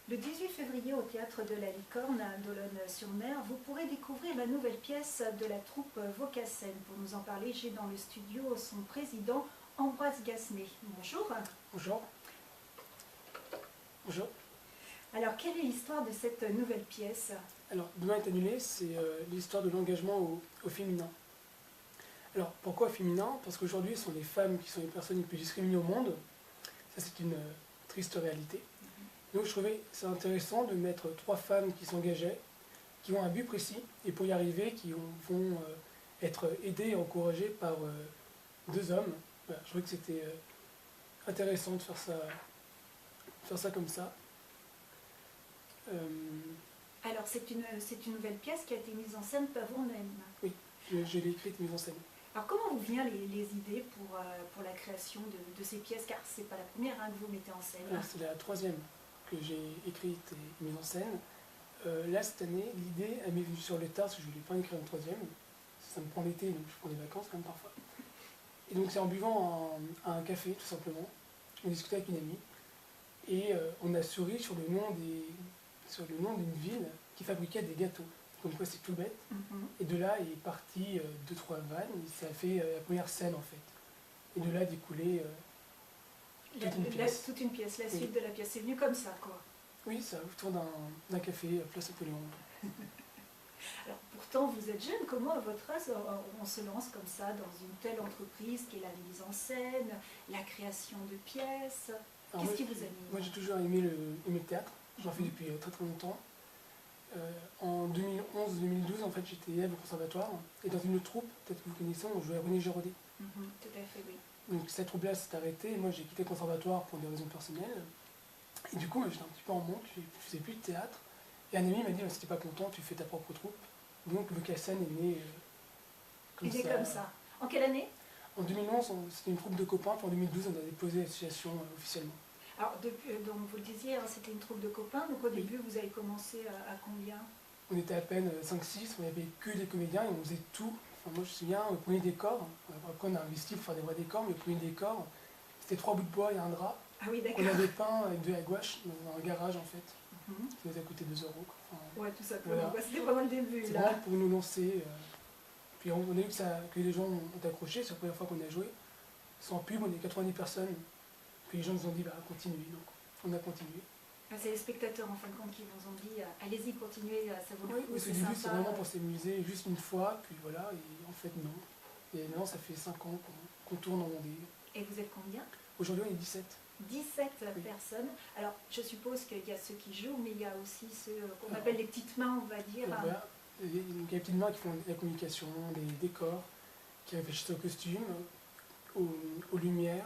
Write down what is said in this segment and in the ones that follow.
Le 18 février, au Théâtre de la Licorne à Dolonne-sur-Mer, vous pourrez découvrir la nouvelle pièce de la troupe Vocasen. Pour nous en parler, j'ai dans le studio son président, Ambroise Gasmet. Bonjour. Bonjour. Bonjour. Alors, quelle est l'histoire de cette nouvelle pièce? Alors, Demain est annulé, c'est l'histoire de l'engagement au féminin. Alors, pourquoi féminin? Parce qu'aujourd'hui, ce sont les femmes qui sont les personnes les plus discriminées au monde. Ça, c'est une triste réalité. Donc, je trouvais c'est intéressant de mettre 3 femmes qui s'engageaient, qui ont un but précis, et pour y arriver, qui vont être aidées et encouragées par 2 hommes. Voilà, je trouvais que c'était intéressant de faire ça comme ça. Alors, c'est une nouvelle pièce qui a été mise en scène par vous-même. Oui, je l'ai écrite, mise en scène. Alors, comment vous viennent les idées pour la création de ces pièces? Car ce n'est pas la première que vous mettez en scène. C'est la 3e que j'ai écrite et mise en scène. Là, cette année, l'idée, elle m'est venue sur le tard, parce que je ne voulais pas écrire une 3e. Ça me prend l'été, donc je prends des vacances quand même parfois. Et donc, c'est en buvant à un café, tout simplement. On discutait avec une amie, et on a souri sur le nom d'une ville qui fabriquait des gâteaux. Comme quoi, c'est tout bête. Et de là est parti 2-3 vannes, et ça a fait la première scène en fait. Et de là a découlé toute une pièce. Toute une pièce, la suite de la pièce. C'est venu comme ça, quoi. Oui, ça autour d'un café, place Napoléon. Alors pourtant, vous êtes jeune. Comment, à votre âge, on se lance comme ça dans une telle entreprise qui est la mise en scène, la création de pièces? Qu'est-ce qui vous anime? Moi, j'ai toujours aimé le théâtre. J'en fais depuis très très longtemps. En 2011-2012, en fait, j'étais élève au conservatoire. Et dans une autre troupe, peut-être que vous connaissez, on jouait à René Giraudet. Tout à fait, oui. Donc cette troupe-là s'est arrêtée. Et moi, j'ai quitté le conservatoire pour des raisons personnelles. Et du coup, j'étais un petit peu en manque. Je ne faisais plus de théâtre. Et un ami m'a dit, si t'es pas content, tu fais ta propre troupe. Donc Vocasen est né comme ça. Comme ça. En quelle année? En 2011, c'était une troupe de copains. Puis en 2012, on a déposé l'association officiellement. Alors, donc vous le disiez, c'était une troupe de copains. Donc au début, vous avez commencé à combien? On était à peine 5-6, on n'avait que des comédiens et on faisait tout. Enfin, moi je me souviens, le premier décor, après on a investi pour faire des vrais décors, mais le premier décor, c'était 3 bouts de bois et un drap. Ah oui, d'accord. On avait peint avec de la gouache dans un garage en fait. Ça nous a coûté 2 €. Enfin, ouais, tout ça. Voilà. C'était vraiment le début. C'était vraiment pour nous lancer. Puis on a vu que les gens ont accroché, c'est la première fois qu'on a joué. Sans pub, on est 90 personnes. Puis les gens nous ont dit, continuez. Donc on a continué. C'est les spectateurs en fin de compte qui vous ont dit allez-y, continuez, ça vaut le coup. Oui, au début c'est vraiment pour s'amuser juste une fois, puis voilà, et en fait non. Et maintenant ça fait 5 ans qu'on tourne en Vendée. Et vous êtes combien? Aujourd'hui on est 17. 17 personnes. Alors je suppose qu'il y a ceux qui jouent, mais il y a aussi ceux qu'on appelle les petites mains, on va dire. Voilà. Il y a les petites mains qui font la communication, les décors, qui réfléchissent aux costumes, aux lumières,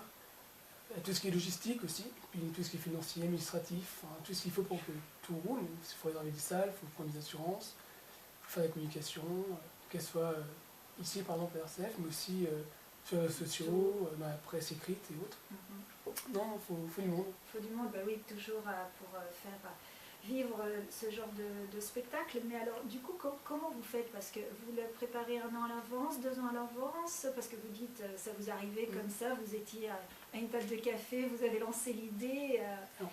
à tout ce qui est logistique aussi, puis tout ce qui est financier, administratif, tout ce qu'il faut pour que tout roule. Il faut réserver des salles, il faut prendre des assurances, il faut faire la communication, qu'elle soit ici par exemple à RCF, mais aussi sur les réseaux sociaux, dans la presse écrite et autres. Non, il faut du monde. Il faut du monde, oui, toujours pour faire vivre ce genre de spectacle. Mais alors, du coup, comment vous faites? Parce que vous le préparez 1 an à l'avance, 2 ans à l'avance, parce que vous dites, ça vous arrivait comme ça, vous étiez à une table de café, vous avez lancé l'idée,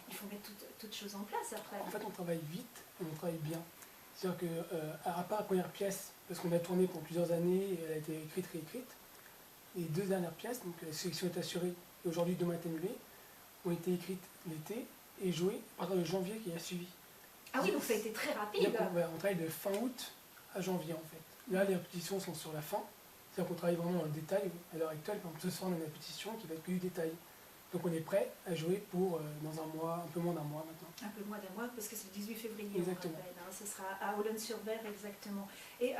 il faut mettre toutes choses en place après. En fait, on travaille vite et on travaille bien. C'est-à-dire qu'à part la première pièce, parce qu'on a tourné pendant plusieurs années, et elle a été écrite, réécrite, les 2 dernières pièces, donc la sélection est assurée, et aujourd'hui Demain est annulé, ont été écrites l'été et jouées à partir de janvier qui a suivi. Ah oui, donc ça a été très rapide. On travaille de fin août à janvier en fait. Là, les répétitions sont sur la fin. C'est-à-dire qu'on travaille vraiment dans le détail. À l'heure actuelle, par exemple, ce soir, on a une répétition qui va être que du détail. Donc on est prêt à jouer pour dans un mois, un peu moins d'un mois maintenant. Un peu moins d'un mois, parce que c'est le 18 février. Exactement. Ce sera à Olonne-sur-Mer, exactement. Et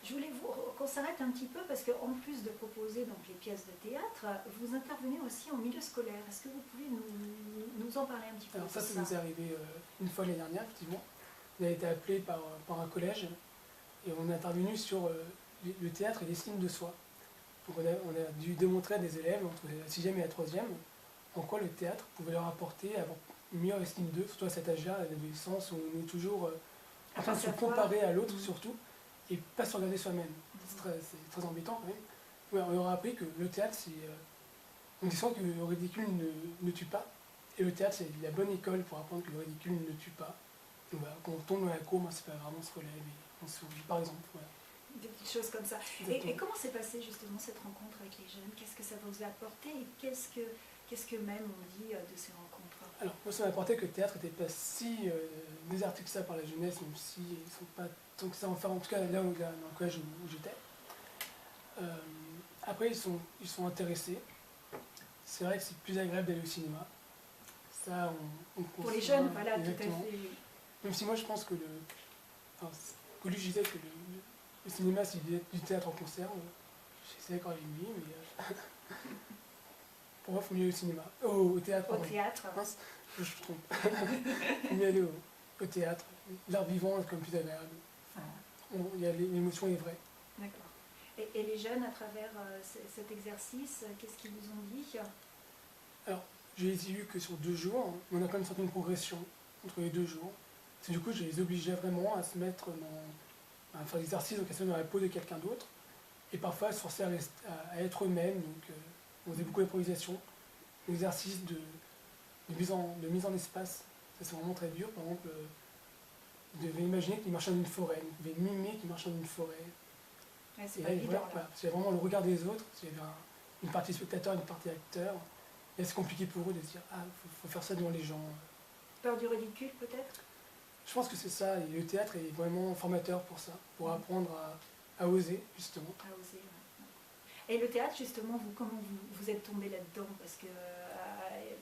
je voulais qu'on s'arrête un petit peu, parce qu'en plus de proposer donc, les pièces de théâtre, vous intervenez aussi en milieu scolaire. Est-ce que vous pouvez nous en parler un petit peu? Alors ça nous est arrivé une fois l'année dernière, effectivement. On a été appelé par un collège, et on est intervenu sur le théâtre et l'estime de soi. Donc on a dû démontrer à des élèves, entre la 6e et la 3e, en quoi le théâtre pouvait leur apporter à avoir une meilleure estime d'eux, surtout à cet âge-là, à l'adolescence, où on est toujours en train de se comparer à l'autre surtout, et pas se regarder soi-même. C'est très embêtant quand même. Ouais, on leur a appris que le théâtre, c'est... on dit souvent que le ridicule ne tue pas, Et le théâtre, c'est la bonne école pour apprendre que le ridicule ne tue pas. Donc voilà, quand on tombe dans la cour, c'est pas grave, on se relève et on sourit, par exemple. Voilà. Des petites choses comme ça. Et comment s'est passée justement cette rencontre avec les jeunes? Qu'est-ce que ça vous a apporté et qu'est-ce que même on dit de ces rencontres? Alors, moi, ça m'a apporté que le théâtre n'était pas si déserté que ça par la jeunesse, même si ils ne sont pas tant que ça en faire, en tout cas là dans le collège où j'étais. Après, ils sont intéressés. C'est vrai que c'est plus agréable d'aller au cinéma. Ça, on pour les jeunes, voilà, exactement. Tout à fait. Même si moi, je pense que Coluche disait que le cinéma, c'est du théâtre en concert. Je sais d'accord avec lui, mais pour moi, il faut mieux aller au cinéma. Au théâtre. Au théâtre. Mince, je me trompe. Il faut mieux aller au théâtre. L'art vivant est comme plus agréable. L'émotion est vraie. D'accord. Et les jeunes, à travers cet exercice, qu'est-ce qu'ils vous ont dit? Alors, j'ai les ai eus que sur 2 jours, mais on a quand même senti une progression entre les 2 jours. C'est du coup, je les obligeais vraiment à se mettre à faire l'exercice dans la peau de quelqu'un d'autre, et parfois à se forcer à être eux-mêmes. Donc, on faisait beaucoup d'improvisation, l'exercice de mise en espace. Ça, c'est vraiment très dur. Par exemple, vous devez imaginer qu'il marchait dans une forêt, vous devez mimer qu'il marchait dans une forêt. Ouais, c'est pas évident, là. C'est vraiment le regard des autres. Il y avait une partie spectateur, une partie acteur. Et c'est compliqué pour eux de se dire ah, faut faire ça devant les gens. Peur du ridicule, peut-être? Je pense que c'est ça. Et le théâtre est vraiment formateur pour ça, pour apprendre à oser, justement. À oser, ouais. Et le théâtre, justement, comment vous êtes tombé là-dedans? Parce que,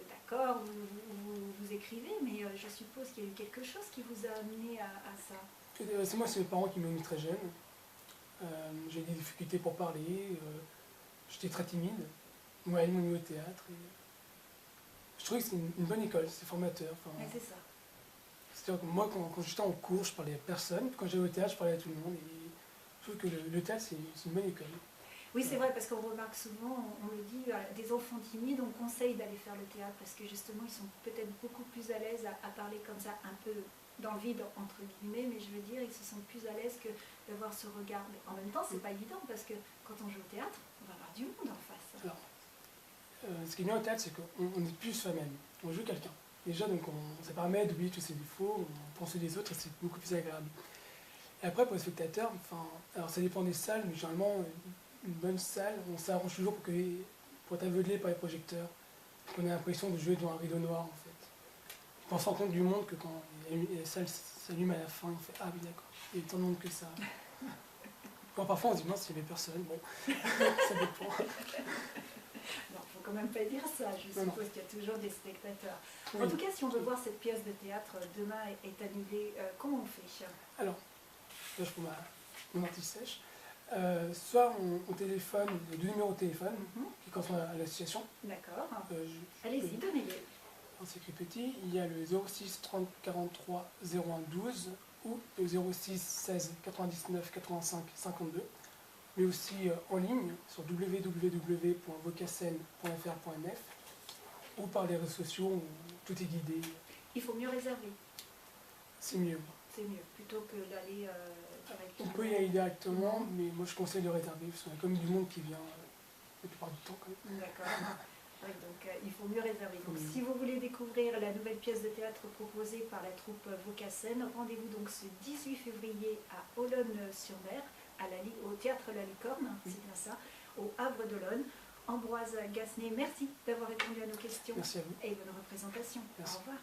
d'accord, vous écrivez, mais je suppose qu'il y a eu quelque chose qui vous a amené à ça. C'est moi, c'est mes parents qui m'ont mis très jeune. J'ai eu des difficultés pour parler. J'étais très timide. Ouais, ils m'ont mis au théâtre. Et je trouvais que c'est une bonne école, c'est formateur. Ouais, c'est ça. C'est-à-dire que moi, quand j'étais en cours, je parlais à personne. Quand j'allais au théâtre, je parlais à tout le monde. Et je trouve que le théâtre, c'est une bonne école. Oui, c'est vrai, parce qu'on remarque souvent, on le dit, des enfants timides, on conseille d'aller faire le théâtre parce que justement, ils sont peut-être beaucoup plus à l'aise à parler comme ça, un peu dans le vide, entre guillemets, mais je veux dire, ils se sentent plus à l'aise que d'avoir ce regard. Mais en même temps, c'est pas évident parce que quand on joue au théâtre, on va avoir du monde en face. Alors, ce qui est bien au théâtre, c'est qu'on n'est plus soi-même, on joue quelqu'un. Déjà, donc ça permet d'oublier tous ses défauts, on pense des autres et c'est beaucoup plus agréable. Et après, pour les spectateurs, alors ça dépend des salles, mais généralement, une bonne salle, on s'arrange toujours pour être aveuglé par les projecteurs, qu'on ait l'impression de jouer devant un rideau noir, en fait. On se rend compte du monde que quand la salle s'allume à la fin, on fait « Ah oui, d'accord, il y a tant de monde que ça ». Quand parfois on se dit « Non, s'il n'y avait personne, bon, ça dépend ». Non, il ne faut quand même pas dire ça, je suppose qu'il y a toujours des spectateurs. Oui. En tout cas, si on veut voir cette pièce de théâtre demain est annulée, comment on fait? Alors, là je prends mon anti-sèche. Soit on téléphone, il y a 2 numéros de téléphone qui correspondent à l'association. D'accord. Allez-y, donnez-les. C'est écrit petit. Il y a le 06 30 43 01 12 ou le 06 16 99 85 52, mais aussi en ligne sur www.vocacen.fr.nf ou par les réseaux sociaux où tout est guidé. Il faut mieux réserver. C'est mieux. C'est mieux, plutôt que d'aller on peut y aller directement, mais moi je conseille de réserver, parce qu'on a comme du monde qui vient la plupart du temps. D'accord. Oui, donc il faut mieux réserver. Donc si vous voulez découvrir la nouvelle pièce de théâtre proposée par la troupe Vocacen, rendez-vous donc ce 18 février à Olonne-sur-Mer, au théâtre La Licorne, c'est bien ça, au Havre d'Olonne. Ambroise Gassenet, merci d'avoir répondu à nos questions. Merci à vous. Et bonne représentation. Merci. Au revoir.